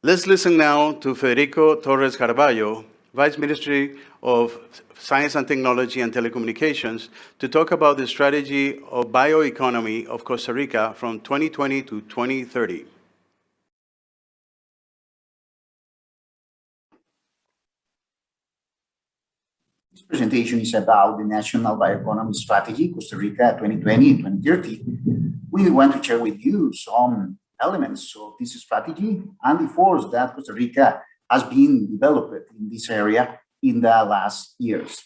Let's listen now to Federico Torres Carballo, Vice Ministry of Science and Technology and Telecommunications, to talk about the strategy of bioeconomy of Costa Rica from 2020 to 2030. This presentation is about the National Bioeconomy Strategy, Costa Rica 2020-2030. We want to share with you some elements of this strategy and the efforts that Costa Rica has been developed in this area in the last years.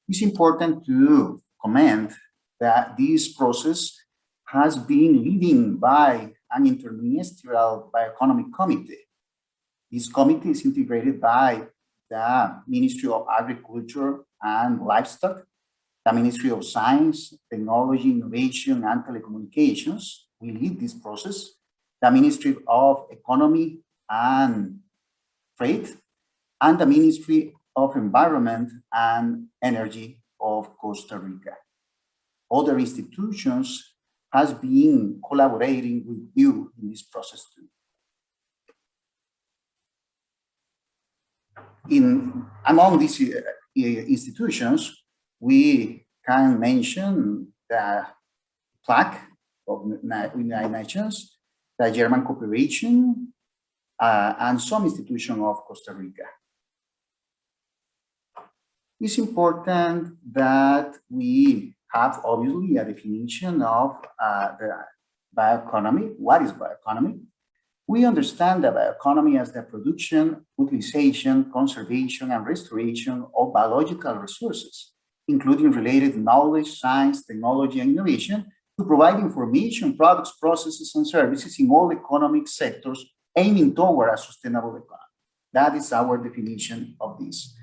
It's important to comment that this process has been led by an interministerial bioeconomy committee. This committee is integrated by the Ministry of Agriculture and Livestock, the Ministry of Science, Technology, Innovation, and Telecommunications. We lead this process, the Ministry of Economy and Trade, and the Ministry of Environment and Energy of Costa Rica. Other institutions has been collaborating with you in this process too. Among these institutions, we can mention the plaque of the United Nations, the German Cooperation, and some institutions of Costa Rica. It's important that we have obviously a definition of the bioeconomy. What is bioeconomy? We understand the bioeconomy as the production, utilization, conservation, and restoration of biological resources, including related knowledge, science, technology, and innovation, to provide information, products, processes, and services in all economic sectors aiming toward a sustainable economy. That is our definition of this.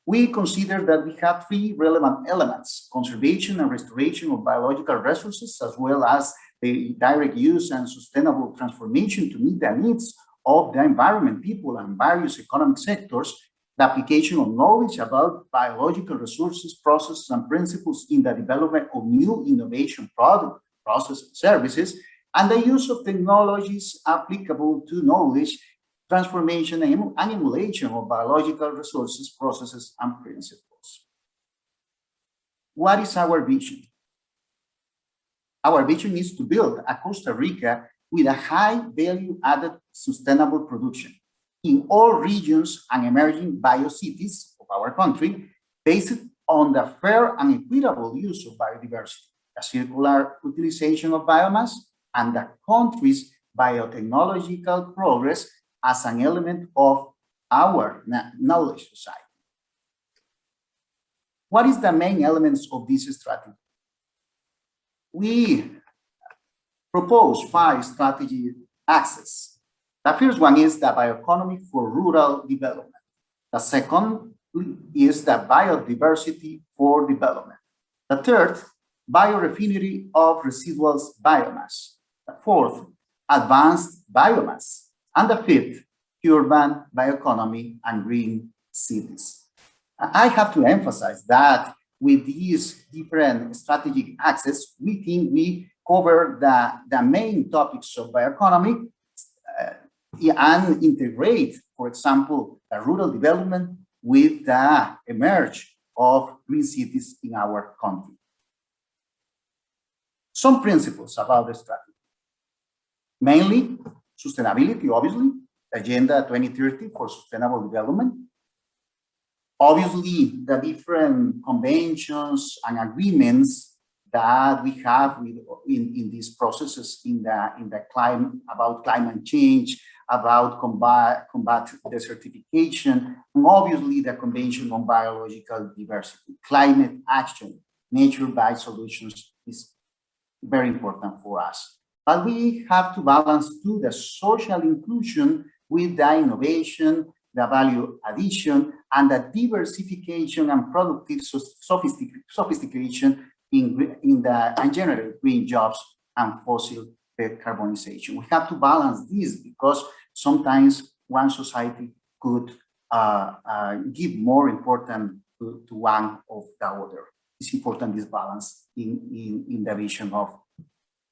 We consider that we have three relevant elements: conservation and restoration of biological resources, as well as the direct use and sustainable transformation to meet the needs of the environment, people, and various economic sectors, the application of knowledge about biological resources, processes, and principles in the development of new innovation products, processes, and services, and the use of technologies applicable to knowledge transformation and emulation of biological resources, processes, and principles. What is our vision? Our vision is to build a Costa Rica with a high value-added sustainable production in all regions and emerging biocities of our country, based on the fair and equitable use of biodiversity, the circular utilization of biomass, and the country's biotechnological progress as an element of our knowledge society. What is the main elements of this strategy? We propose 5 strategy axes. The first one is the bioeconomy for rural development. The second is the biodiversity for development. The third, biorefinery of residual biomass. The fourth, advanced biomass. And the fifth, urban bioeconomy and green cities. I have to emphasize that with these different strategic axes, we think we cover the main topics of bioeconomy and integrate, for example, the rural development with the emerge of green cities in our country. Some principles about the strategy. Mainly, sustainability, obviously, Agenda 2030 for Sustainable Development. Obviously, the different conventions and agreements that we have in these processes in the climate, about climate change, about combat desertification, and obviously the Convention on Biological Diversity. Climate action, nature-based solutions is very important for us. But we have to balance too the social inclusion with the innovation, the value addition, and the diversification and productive sophistication and generate green jobs and fossil decarbonization. We have to balance this because sometimes one society could give more importance to one of the other. It's important, this balance in the vision of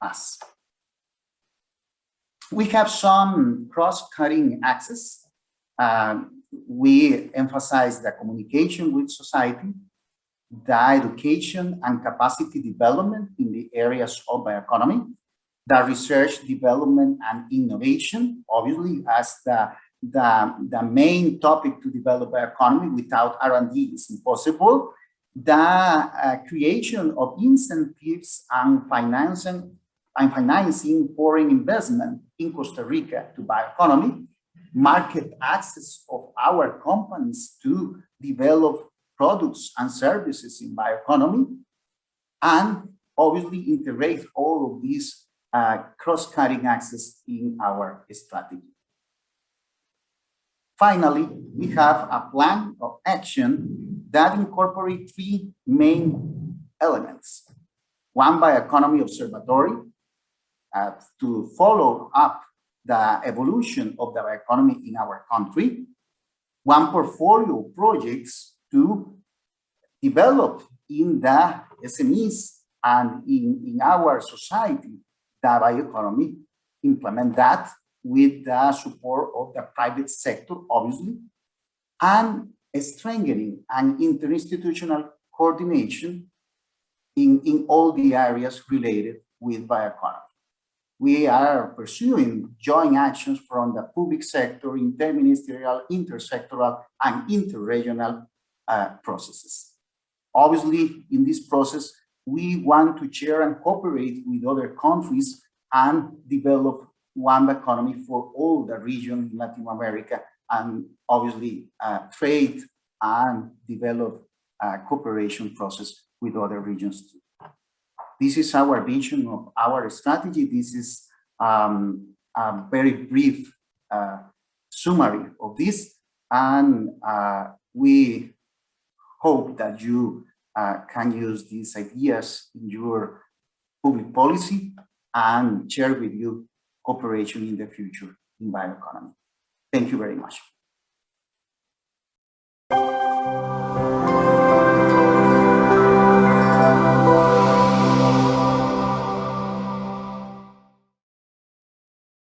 us. We have some cross-cutting access. We emphasize the communication with society, the education and capacity development in the areas of bioeconomy, the research, development, and innovation, obviously, as the main topic to develop bioeconomy. Without R&D, it's impossible. The creation of incentives and financing foreign investment in Costa Rica to bioeconomy, market access of our companies to develop products and services in bioeconomy, and obviously integrate all of these cross-cutting access in our strategy. Finally, we have a plan of action that incorporates three main elements. One, bioeconomy observatory to follow up the evolution of the bioeconomy in our country. One, portfolio projects to develop in the SMEs and in our society the bioeconomy, implement that with the support of the private sector, obviously, and strengthening and interinstitutional coordination in all the areas related with bioeconomy. We are pursuing joint actions from the public sector, interministerial, intersectoral, and interregional processes. Obviously, in this process, we want to share and cooperate with other countries and develop one economy for all the region in Latin America, and obviously trade and develop a cooperation process with other regions too. This is our vision of our strategy. This is a very brief summary of this, and we hope that you can use these ideas in your public policy and share with you cooperation in the future in bioeconomy. Thank you very much.